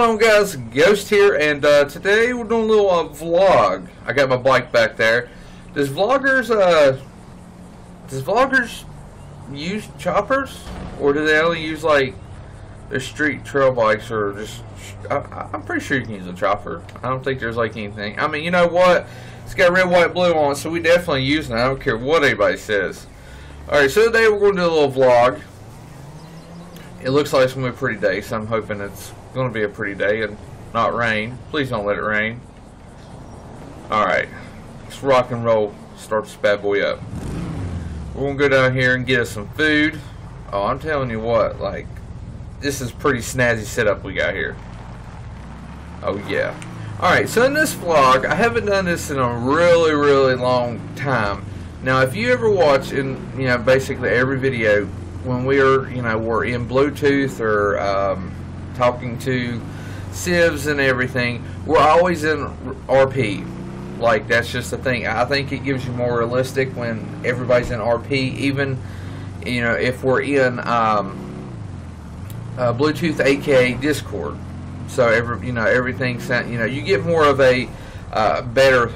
on, guys? Ghost here, and today we're doing a little vlog. I got my bike back there. Does vloggers use choppers, or do they only use like their street trail bikes, or just? I'm pretty sure you can use a chopper. I don't think there's like anything. I mean, you know what? It's got red, white, blue on it, so we definitely use it. I don't care what anybody says. All right, so today we're going to do a little vlog. It looks like it's going to be a pretty day, so I'm hoping it's going to be a pretty day and not rain. Please don't let it rain. Alright, let's rock and roll. Start this bad boy up. We're going to go down here and get us some food. Oh, I'm telling you what, like, this is pretty snazzy setup we got here. Oh, yeah. Alright, so in this vlog, I haven't done this in a really, really long time. Now, if you ever watch, in, you know, basically every video, when we're in Bluetooth or talking to sieves and everything, we're always in RP. Like, that's just the thing. I think it gives you more realistic when everybody's in RP, even, you know, if we're in Bluetooth, aka Discord. So everything's, you get more of a better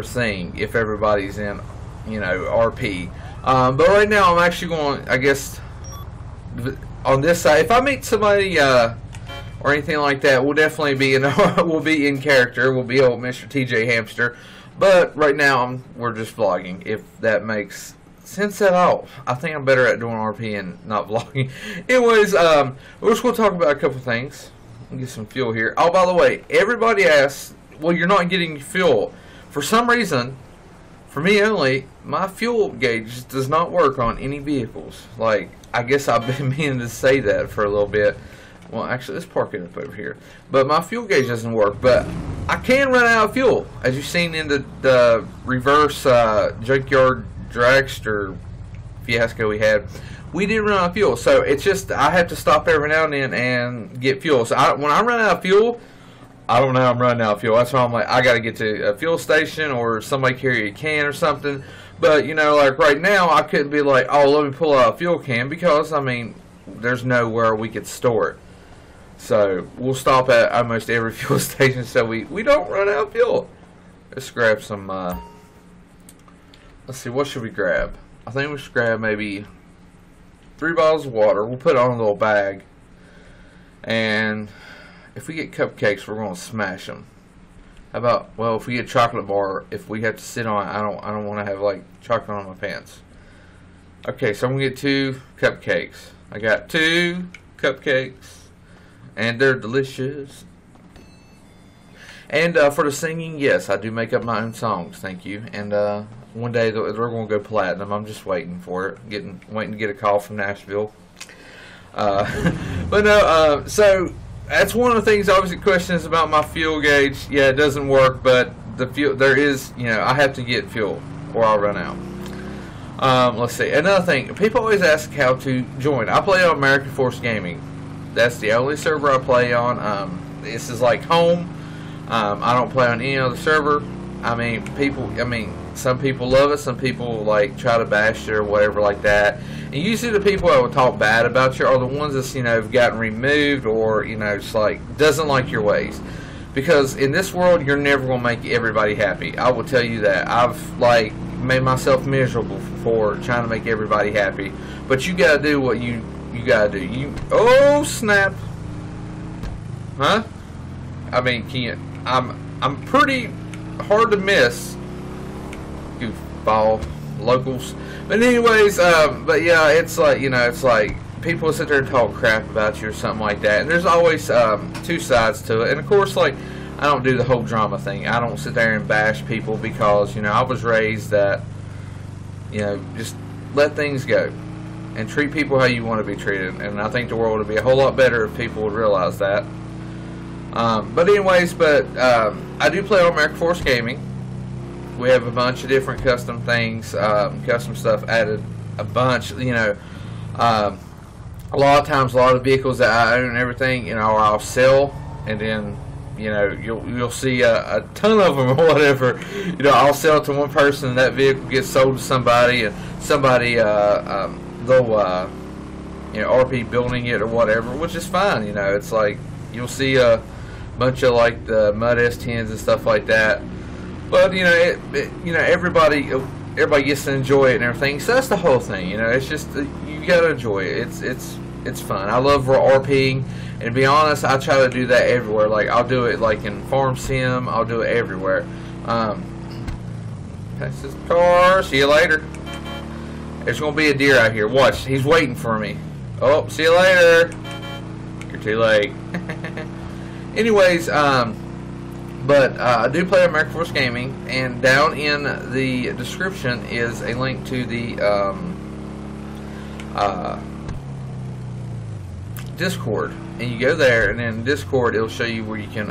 thing if everybody's in, RP. But right now I'm actually going, I guess, on this side. If I meet somebody or anything like that, we'll definitely be in we'll be in character. We'll be old Mr. TJ Hamster. But right now we're just vlogging, if that makes sense at all. I think I'm better at doing RP and not vlogging. Anyways, we're just going to talk about a couple things. Get some fuel here. Oh, by the way, everybody asks, well, you're not getting fuel. For some reason, for me only, my fuel gauge does not work on any vehicles. Like, I guess I've been meaning to say that for a little bit. Well, actually, let's park it up over here. But my fuel gauge doesn't work. But I can run out of fuel. As you've seen in the reverse junkyard dragster fiasco we had, we did run out of fuel. So it's just, I have to stop every now and then and get fuel. So when I run out of fuel, I don't know I'm running out of fuel. That's why I'm like, I got to get to a fuel station or somebody carry a can or something. But, like right now, I couldn't be like, oh, let me pull out a fuel can, because, I mean, there's nowhere we could store it. So we'll stop at almost every fuel station so we don't run out of fuel. Let's grab some, let's see, what should we grab? I think we should grab maybe 3 bottles of water. We'll put it on a little bag. And if we get cupcakes, we're going to smash them. How about, well, if we get chocolate bar, if we have to sit on it, I don't want to have like chocolate on my pants. Okay, so I'm going to get 2 cupcakes. I got 2 cupcakes, and they're delicious. And for the singing, yes, I do make up my own songs, thank you. And one day they're going to go platinum. I'm just waiting for it, waiting to get a call from Nashville. But no, so that's one of the things. Obviously, questions about my fuel gauge. Yeah, it doesn't work, but the fuel, there is, I have to get fuel or I'll run out. Let's see. Another thing, people always ask how to join. I play on American Force Gaming. That's the only server I play on. This is like home. I don't play on any other server. I mean, some people love it, some people like try to bash it or whatever like that. And usually the people that will talk bad about you are the ones that have gotten removed, or just like doesn't like your ways. Because in this world, you're never gonna make everybody happy. I will tell you that. I've like made myself miserable for trying to make everybody happy. But you gotta do what you gotta do. Oh snap! Huh? I mean, I'm pretty hard to miss. Goofball locals. But anyways, but yeah, it's like, it's like people sit there and talk crap about you or something like that, and there's always 2 sides to it. And of course, like, I don't do the whole drama thing. I don't sit there and bash people, because I was raised that just let things go and treat people how you want to be treated. And I think the world would be a whole lot better if people would realize that. But anyways, I do play on American Force Gaming. We have a bunch of different custom things, custom stuff added, a bunch, a lot of times, a lot of vehicles that I own and everything, I'll sell, and then, you'll see a ton of them or whatever. I'll sell it to one person, and that vehicle gets sold to somebody, and somebody, they'll, RP building it or whatever, which is fine. It's like, You'll see a bunch of like the Mud S10s and stuff like that. But you know, everybody gets to enjoy it and everything. So that's the whole thing. You know, it's just you gotta enjoy it. It's fun. I love RPing, and to be honest, I try to do that everywhere. Like I'll do it like in Farm Sim. I'll do it everywhere. That's his car. See you later. There's gonna be a deer out here. Watch. He's waiting for me. Oh, see you later. You're too late. Anyways, but I do play American Force Gaming, and down in the description is a link to the Discord, and you go there, and in Discord it'll show you where you can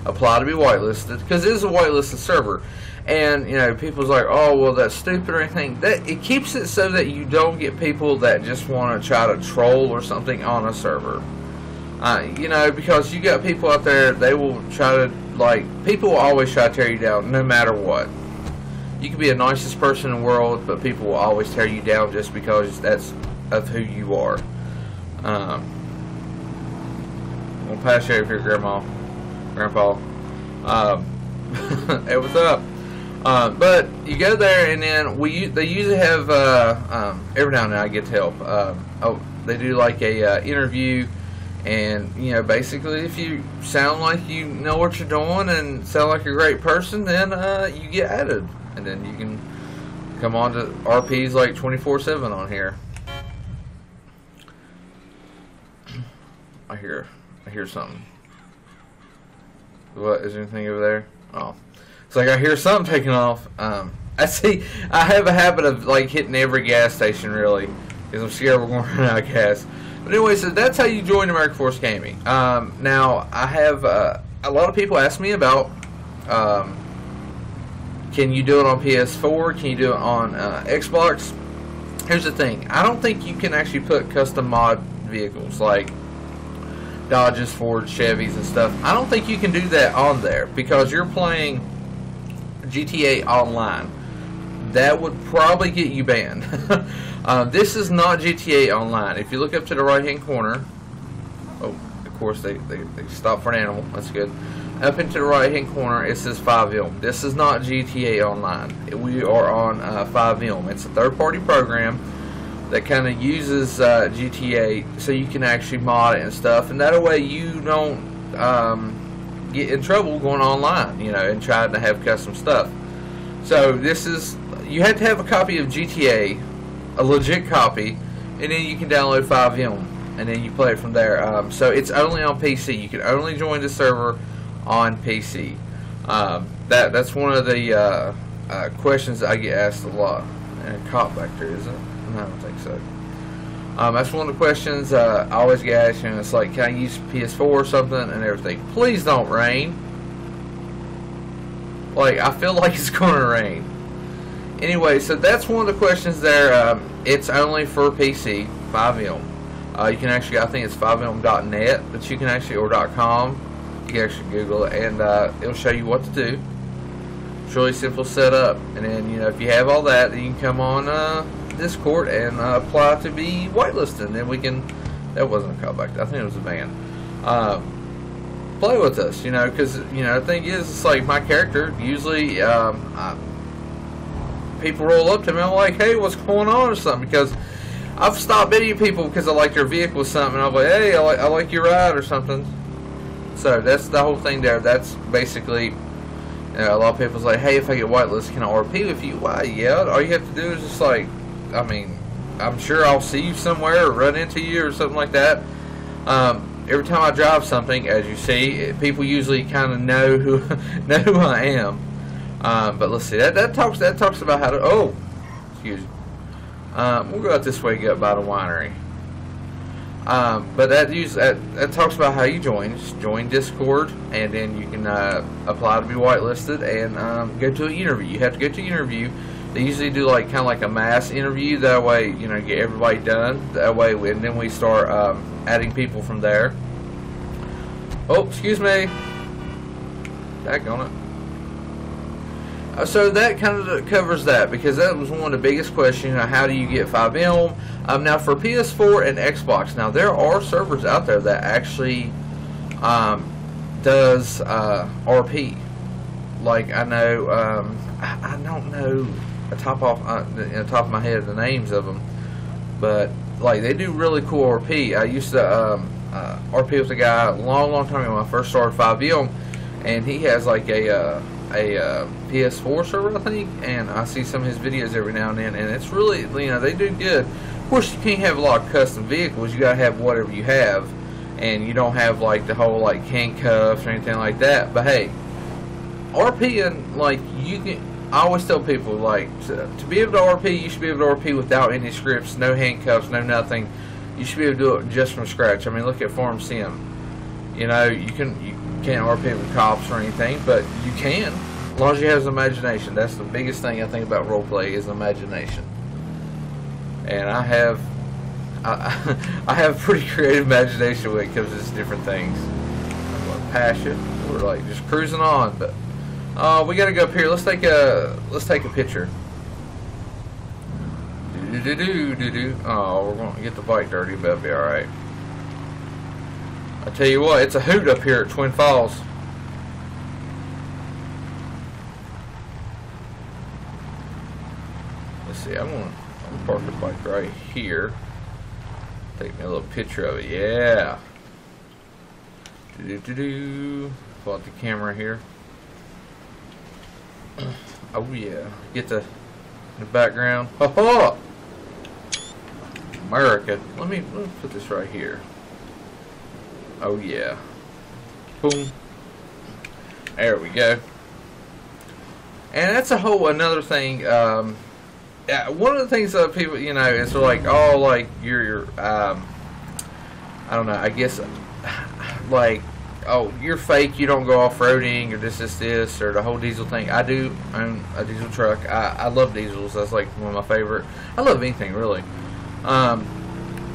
apply to be whitelisted, because it is a whitelisted server. And you know, people's like, oh well, that's stupid or anything. That it keeps it so that you don't get people that just want to try to troll or something on a server. You know, because you got people out there, they will try to, like, people will always try to tear you down no matter what. You can be the nicest person in the world, but people will always tear you down just because that's of who you are. We'll pass you over here, Grandpa. Hey, what's up? But you go there, and then they usually have every now and then I get help. They do like a interview, and you know, basically if you sound like you know what you're doing and sound like a great person, then you get added, and then you can come on to RPs like 24/7 on here. I hear something. What, is there anything over there? Oh, it's like I hear something taking off. I have a habit of like hitting every gas station, really, because I'm scared we're going to run out of gas. But anyway, so that's how you join American Force Gaming. Now I have a lot of people ask me about can you do it on PS4? Can you do it on Xbox? Here's the thing: I don't think you can actually put custom mod vehicles like Dodges, Fords, Chevys, and stuff. I don't think you can do that on there because you're playing GTA Online. That would probably get you banned. This is not GTA Online. If you look up to the right hand corner, oh, of course they stopped for an animal. That's good. Up into the right hand corner it says FiveM. This is not GTA Online. We are on FiveM. It's a third party program that kind of uses GTA so you can actually mod it and stuff, and that way you don't get in trouble going online, you know, and trying to have custom stuff. So this is, you have to have a copy of GTA, a legit copy, and then you can download FiveM, and then you play it from there. So it's only on PC. You can only join the server on PC. That's one of the questions I get asked a lot. And a cop back there, is it? I don't think so. That's one of the questions I always get asked, and it's like, can I use PS4 or something and everything? Please don't rain. Like, I feel like it's going to rain. Anyway, so that's one of the questions there. It's only for PC, FiveM. You can actually, I think it's FiveM.net, but you can actually, or .com, you can actually Google it, and it'll show you what to do. It's really simple setup, and then, you know, if you have all that, then you can come on Discord and apply to be whitelisted, and then we can, that wasn't a callback, I think it was a ban, play with us, you know, because, you know, the thing is, it's like my character, usually, people roll up to me, I'm like, hey, what's going on, or something, because I've stopped bidding people because I like their vehicle or something, and I'm like, hey, I like your ride, or something. So, that's the whole thing there. That's basically, you know, a lot of people's like, hey, if I get whitelisted, can I RP with you? Why, yeah, all you have to do is just like, I mean, I'm sure I'll see you somewhere or run into you or something like that. Every time I drive something, as you see, people usually kind of know who I am. But let's see, that talks about how to, oh, excuse me. We'll go out this way and get by the winery. But that talks about how you join. Just join Discord, and then you can apply to be whitelisted and go to an interview. You have to go to an interview. They usually do like kind of like a mass interview. That way, you know, get everybody done. That way, and then we start adding people from there. Oh, excuse me. Back on it. So that kind of covers that, because that was one of the biggest questions. You know, how do you get FiveM? Now for PS4 and Xbox, now there are servers out there that actually does RP. Like I know, I don't know the top of my head the names of them, but like they do really cool RP. I used to RP with a guy a long time ago when I first started FiveM, and he has like a PS4 server, I think, and I see some of his videos every now and then, and it's really, you know, they do good. Of course, you can't have a lot of custom vehicles. You gotta have whatever you have, and you don't have like the whole like handcuffs or anything like that. But hey, RP, and like you can. I always tell people, like, to be able to RP, you should be able to RP without any scripts, no handcuffs, no nothing. You should be able to do it just from scratch. I mean, look at Farm Sim. You know, you can't RP with cops or anything, but you can, as long as you have imagination. That's the biggest thing I think about roleplay is imagination. And I have pretty creative imagination when it comes to just different things. Passion. We're like just cruising on, but we gotta go up here. Let's take a picture. Oh, we're gonna get the bike dirty, but it'll be all right. I tell you what, it's a hoot up here at Twin Falls. Let's see. I'm gonna park the bike right here. Take me a little picture of it. Yeah. Pull out the camera here. Oh yeah. Get the background. Ha ha! America. Let me put this right here. Oh yeah. Boom. There we go. And that's another thing. One of the things that people, you know, is like, oh, like you're I don't know. I guess like, oh, you're fake. You don't go off-roading or this or the whole diesel thing. I do own a diesel truck. I love diesels. That's like one of my favorite. I love anything really.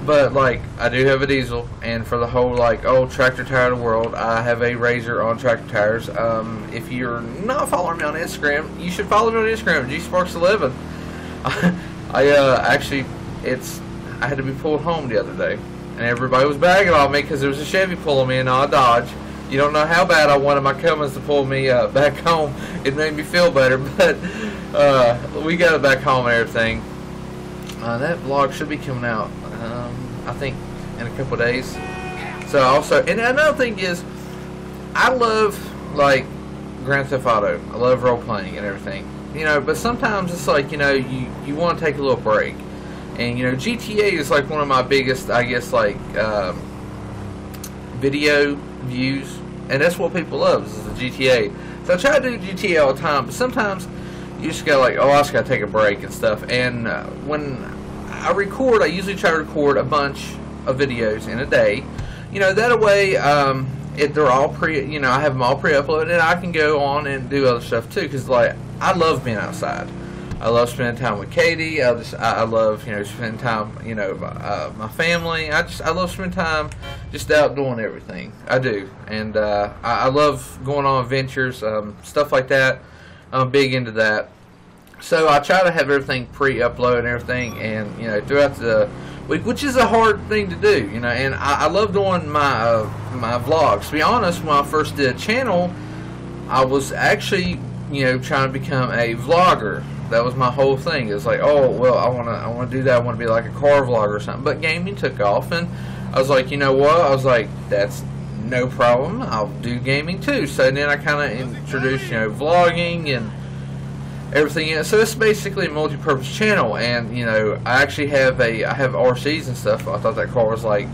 But like I do have a diesel, and for the whole like tractor tire of the world, I have a Razor on tractor tires. If you're not following me on Instagram, you should follow me on Instagram, GSparks11. Actually, I had to be pulled home the other day, and everybody was bagging on me because there was a Chevy pulling me and not a Dodge. You don't know how bad I wanted my Cummins to pull me back home. It made me feel better, but we got it back home and everything. That vlog should be coming out, I think, in a couple of days. So also, and another thing is, I love like Grand Theft Auto. I love role playing and everything, you know. But sometimes it's like, you know, you want to take a little break, and you know, GTA is like one of my biggest, I guess, like video views, and that's what people love is the GTA. So I try to do GTA all the time, but sometimes you just gotta like, I just gotta take a break and stuff. And when I record, I usually try to record a bunch of videos in a day. You know, that way, they're all you know, I have them all pre-uploaded, and I can go on and do other stuff too. Because like, I love being outside. I love spending time with Katie. I love, you know, spending time, you know, my family. I love spending time just out doing everything. I do, and I love going on adventures, stuff like that. I'm big into that. So I try to have everything pre-uploaded and everything, and you know, throughout the week, which is a hard thing to do, you know. And I love doing my vlogs. To be honest, when I first did a channel, I was actually, you know, trying to become a vlogger. That was my whole thing. It was like, oh well, I wanna do that. I want to be like a car vlogger or something. But gaming took off, and I was like, you know what? I was like, that's no problem. I'll do gaming too. So then I kind of introduced, you know, vlogging and everything else. So it's basically a multi-purpose channel, and you know, I actually have RCs and stuff. I thought that car was like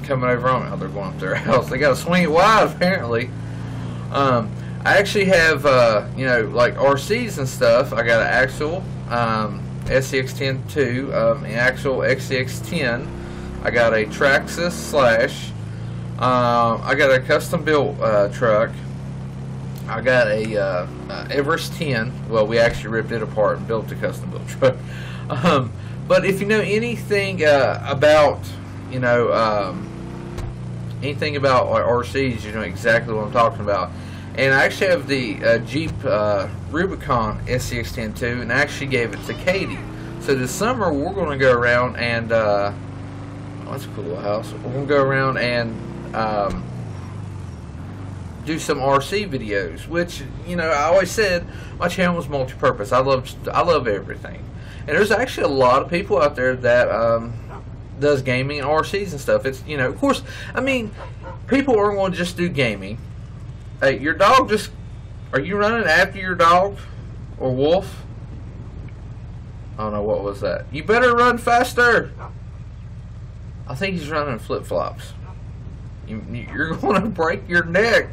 coming over on me. Oh, they're going up their house. They got to swing it wide apparently. I actually have you know, like RCs and stuff. I got an axle SCX-10 2, an axle XCX-10. I got a Traxxas Slash. I got a custom built truck. I got a Everest 10. Well, we actually ripped it apart and built a custom built truck. But if you know anything about, you know, anything about RCs, you know exactly what I'm talking about. And I actually have the Jeep Rubicon SCX-10 2, and I actually gave it to Katie. So this summer we're going to go around and oh, that's a cool little house. We're going to go around and do some RC videos, which, you know, I always said my channel was multi-purpose. I love everything, and there's actually a lot of people out there that does gaming and RCs and stuff. It's, you know, of course, I mean, people aren't going to just do gaming. Hey, your dog just, are you running after your dog or wolf? I don't know, what was that? You better run faster. I think he's running flip-flops. You're going to break your neck.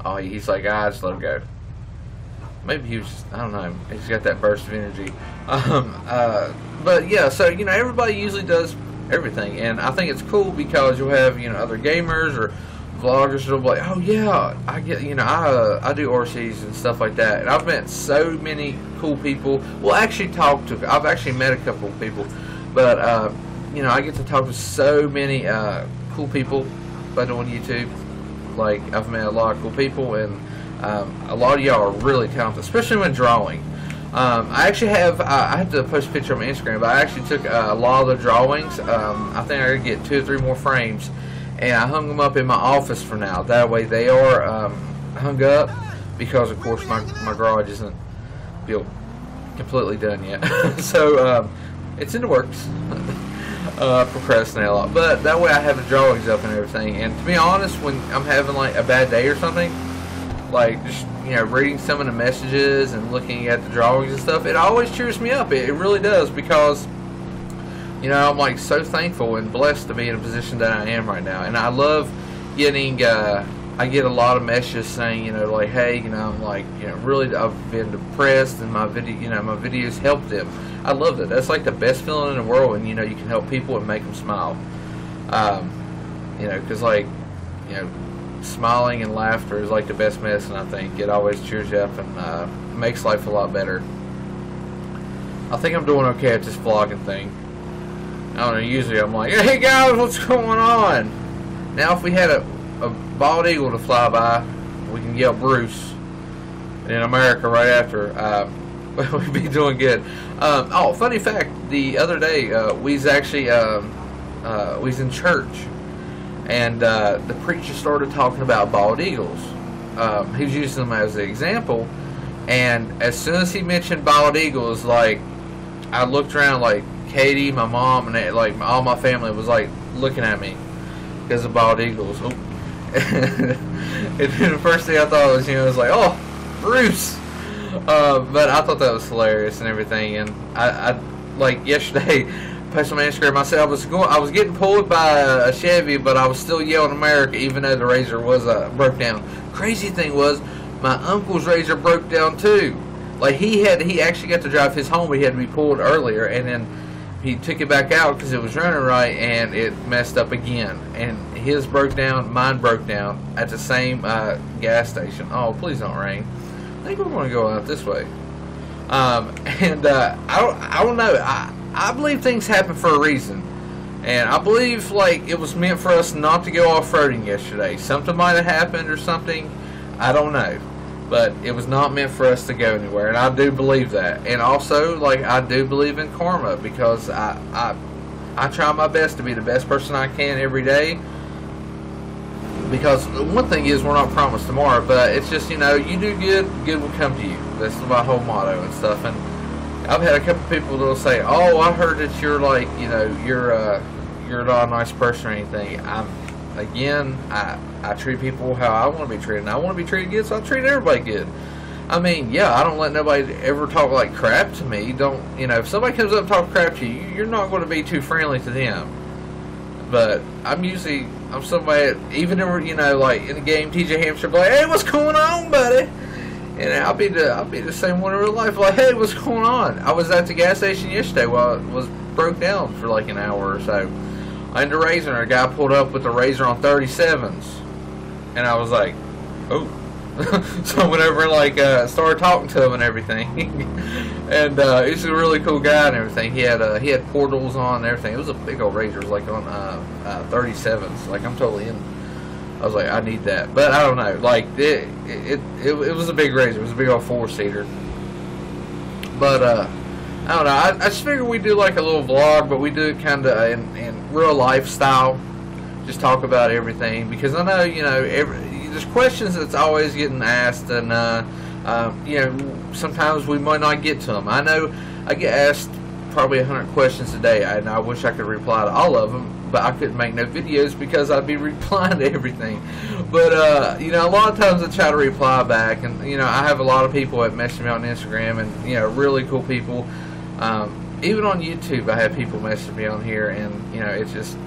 Oh, he's like, just let him go. Maybe he was, I don't know, he's got that burst of energy. But yeah, so, you know, everybody usually does everything, and I think it's cool because you'll have, you know, other gamers or vloggers that'll be like, oh yeah, I get, you know, I do RCs and stuff like that, and I've met so many cool people. Well, actually I've actually met a couple of people, but you know, I get to talk to so many cool people by doing YouTube. Like, I've met a lot of cool people, and a lot of y'all are really talented, especially when drawing. I actually have, I have to post a picture on my Instagram, but I actually took a lot of the drawings. I think I could get 2 or 3 more frames, and I hung them up in my office for now. That way they are hung up, because of course my garage isn't built completely done yet. So it's in the works. Procrastinate a lot, but that way I have the drawings up and everything. And to be honest, when I'm having like a bad day or something, like just, you know, reading some of the messages and looking at the drawings and stuff, it always cheers me up. It really does, because, you know, I'm like so thankful and blessed to be in a position that I am right now. And I love getting I get a lot of messages saying, you know, like, hey, you know, I'm like, you know, really, I've been depressed, and my videos help them. I love that. That's like the best feeling in the world, and, you know, you can help people and make them smile. You know, because, like, you know, smiling and laughter is like the best medicine, I think. It always cheers you up and makes life a lot better. I think I'm doing okay at this vlogging thing. I don't know, usually I'm like, hey guys, what's going on? Now if we had a bald eagle to fly by, we can yell Bruce. And in America right after, we'd be doing good. Oh, funny fact, the other day, we was actually, we was in church, and the preacher started talking about bald eagles. He was using them as an example, and as soon as he mentioned bald eagles, like, I looked around, like, Katie, my mom, and like all my family was like looking at me because of bald eagles. Oh. And then the first thing I thought was, you know, it was like, oh, Bruce. But I thought that was hilarious and everything. And I like yesterday, posted on my Instagram, I said I was getting pulled by a Chevy, but I was still yelling America, even though the Razor was broke down. Crazy thing was, my uncle's Razor broke down too. Like, he actually got to drive his home, but he had to be pulled earlier, and then he took it back out because it was running right, and it messed up again. And his broke down, mine broke down at the same gas station. Oh, please don't rain. I think we're going to go out this way. And I don't know. I believe things happen for a reason. And I believe, like, it was meant for us not to go off-roading yesterday. Something might have happened or something. I don't know. But it was not meant for us to go anywhere, and I do believe that. And also, like, I do believe in karma, because I try my best to be the best person I can every day. Because one thing is, we're not promised tomorrow, but it's just, you know, you do good, good will come to you. That's my whole motto and stuff. And I've had a couple people that'll say, oh, I heard that you're like, you know, you're not a nice person or anything. I treat people how I want to be treated, and I want to be treated good, so I treat everybody good. I mean, yeah, I don't let nobody ever talk like crap to me. Don't, you know, if somebody comes up and talks crap to you, you're not going to be too friendly to them. But I'm somebody, even, you know, like in the game, TJ Hamster, like, hey, what's going on, buddy? And I'll be the same one in real life, like, hey, what's going on? I was at the gas station yesterday while it was broke down for like an hour or so. And the Razor, and a guy pulled up with the Razor on 37s, and I was like, oh. So I went over and like started talking to him and everything. And he's a really cool guy and everything. He had portals on and everything. It was a big old Razor. It was like on 37s. Like, I'm totally in. I was like, I need that. But I don't know. Like, it was a big Razor. It was a big old 4-seater. But I don't know. I just figured we'd do like a little vlog, but we do it kind of in real life style. Just talk about everything, because I know, you know, there's questions that's always getting asked, and you know, sometimes we might not get to them. I know I get asked probably 100 questions a day, and I wish I could reply to all of them, but I couldn't make no videos because I'd be replying to everything. But you know, a lot of times I try to reply back, and you know, I have a lot of people that message me on Instagram, and you know, really cool people. Even on YouTube, I have people message me on here, and you know, it's just,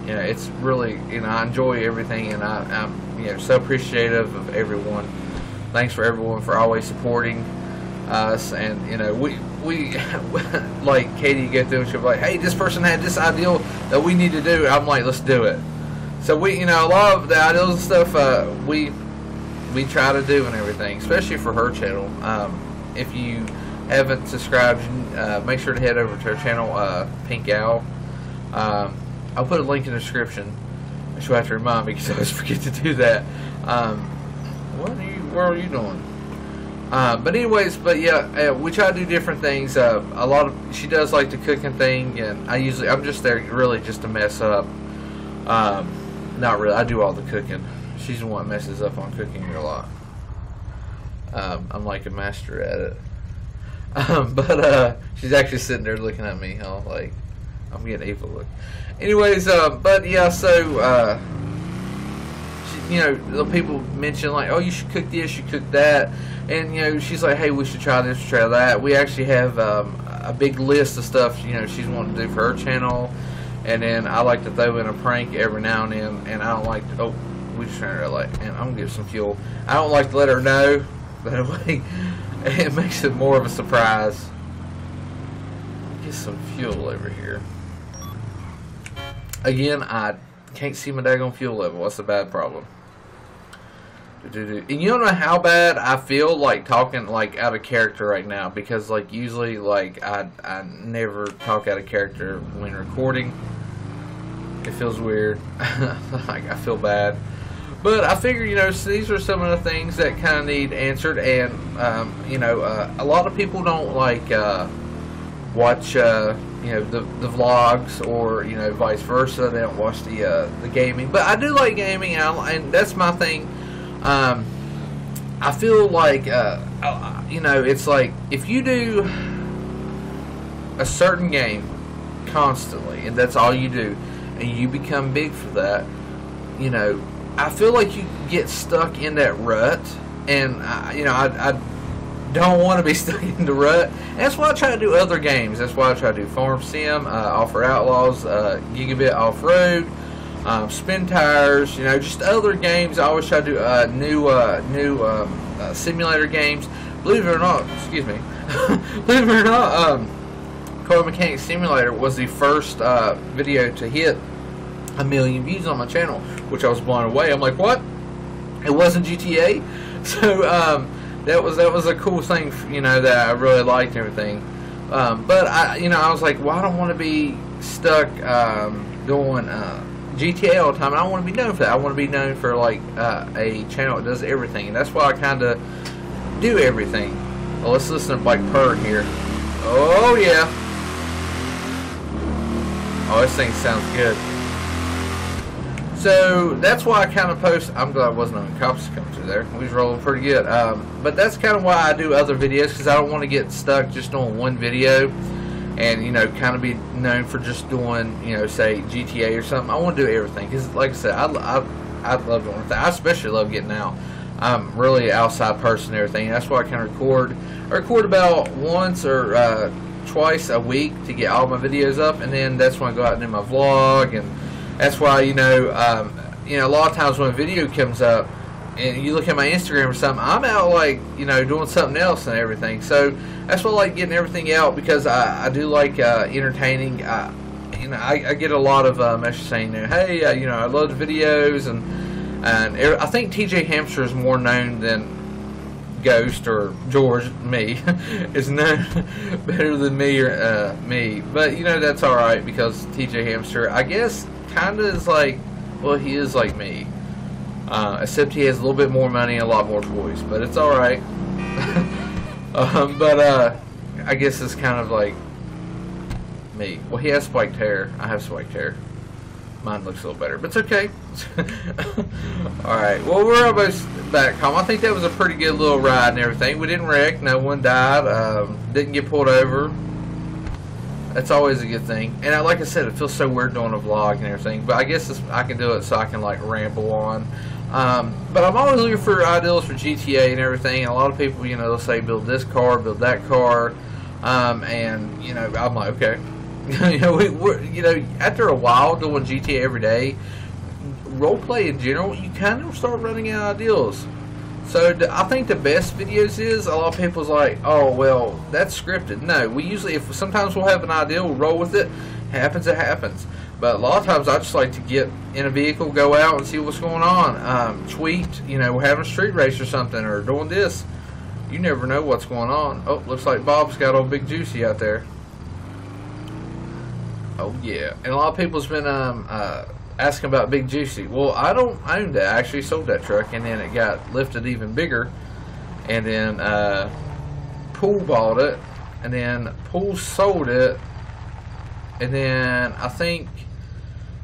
you know, it's really, you know, I enjoy everything, and I'm you know, so appreciative of everyone. Thanks for everyone for always supporting us, and you know, we like Katie get through, and she'll be like, hey, this person had this ideal that we need to do. I'm like, let's do it. So we, you know, a lot of the ideals and stuff we try to do and everything, especially for her channel. If you haven't subscribed, make sure to head over to her channel, Pink Owl. I'll put a link in the description. She'll have to remind me because I always forget to do that. What are you doing? But anyways, but yeah, we try to do different things. She does like the cooking thing, and I'm just there really just to mess up. Not really. I do all the cooking. She's the one that messes up on cooking a lot. I'm like a master at it. But she's actually sitting there looking at me, like I'm getting evil look. Anyways, but yeah, so you know, the people mention like, oh, you should cook this, you cook that, and you know, she's like, hey, we should try this, try that. We actually have a big list of stuff, you know, she's wanting to do for her channel, and then I like to throw in a prank every now and then, and I don't like to, oh, we just turned her light, and I'm gonna get some fuel. I don't like to let her know, that way it makes it more of a surprise. Get some fuel over here. Again, I can't see my daggone fuel level. That's a bad problem. And you don't know how bad I feel like talking like out of character right now, because like usually like I never talk out of character when recording. It feels weird. Like I feel bad. But I figure, you know, so these are some of the things that kind of need answered, and you know, a lot of people don't like watch you know, the vlogs, or you know, vice versa. They don't watch the gaming, but I do like gaming, and that's my thing. I feel like you know, it's like if you do a certain game constantly, and that's all you do, and you become big for that, you know, I feel like you get stuck in that rut, and you know, I don't want to be stuck in the rut. And that's why I try to do other games. That's why I try to do Farm Sim, Offer Outlaws, Gigabit Off-Road, Spin Tires, you know, just other games. I always try to do new simulator games. Believe it or not, excuse me, believe it or not, Car Mechanic Simulator was the first video to hit 1 million views on my channel, which I was blown away. I'm like, what? It wasn't GTA? So that was a cool thing, you know, that I really liked and everything. But I, you know, I was like, well, I don't want to be stuck doing GTA all the time. I don't want to be known for that. I want to be known for like a channel that does everything, and that's why I kind of do everything. Well, let's listen to like purr here. Oh yeah. Oh, this thing sounds good. So that's why I kind of post. I'm glad I wasn't on cops coming through there. We was rolling pretty good. But that's kind of why I do other videos, because I don't want to get stuck just doing one video, and you know, kind of be known for just doing, you know, say GTA or something. I want to do everything, because like I said, I love doing everything. I especially love getting out. I'm really an outside person and everything. That's why I kind of record. I record about once or twice a week to get all my videos up, and then that's when I go out and do my vlog. And that's why, you know, a lot of times when a video comes up and you look at my Instagram or something, I'm out like, you know, doing something else and everything. So that's why I like getting everything out, because I do like entertaining. You know, I get a lot of messages saying, hey, you know, I love the videos, and I think TJ Hamster is more known than Ghost or George, me, is known better than me or me. But you know, that's all right, because TJ Hamster, I guess, kind of is like, well, he is like me, except he has a little bit more money and a lot more toys, but it's all right. But I guess it's kind of like me. Well, he has spiked hair. I have spiked hair. Mine looks a little better, but it's okay. Alright, well, we're almost back home. I think that was a pretty good little ride and everything. We didn't wreck. No one died. Didn't get pulled over. That's always a good thing. And like I said, it feels so weird doing a vlog and everything. But I guess I can do it so I can, like, ramble on. But I'm always looking for ideas for GTA and everything. And a lot of people, you know, they'll say build this car, build that car. And, you know, I'm like, okay. You know, you know, after a while doing GTA every day, roleplay in general, you kind of start running out of ideas. So I think the best videos is a lot of people's like, oh well, that's scripted. No, we usually, if sometimes we'll have an idea, we'll roll with it. Happens, it happens. But a lot of times I just like to get in a vehicle, go out and see what's going on. Tweet, you know, we're having a street race or something, or doing this. You never know what's going on. Oh, looks like Bob's got old Big Juicy out there. Oh yeah, and a lot of people's been asking about Big Juicy. Well, I don't own that. I actually sold that truck, and then it got lifted even bigger, and then Pool bought it, and then Pool sold it, and then I think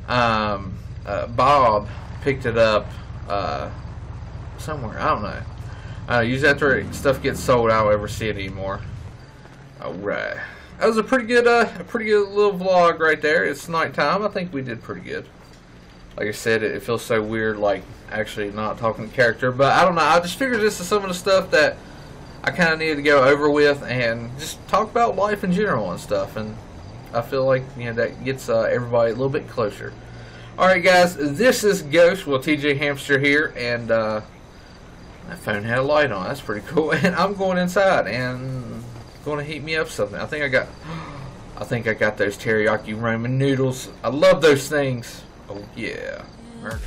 Bob picked it up somewhere. I don't know. Usually after stuff gets sold, I don't ever see it anymore. All right. That was a pretty good little vlog right there. It's nighttime. I think we did pretty good. Like I said, it feels so weird, like actually not talking to character. But I don't know. I just figured this is some of the stuff that I kind of needed to go over with and just talk about life in general and stuff. And I feel like, you know, that gets everybody a little bit closer. All right, guys. This is Ghost. Well, TJ Hamster here, and my phone had a light on. That's pretty cool. And I'm going inside and going to heat me up something. I think I got those teriyaki ramen noodles. I love those things. Oh yeah. America.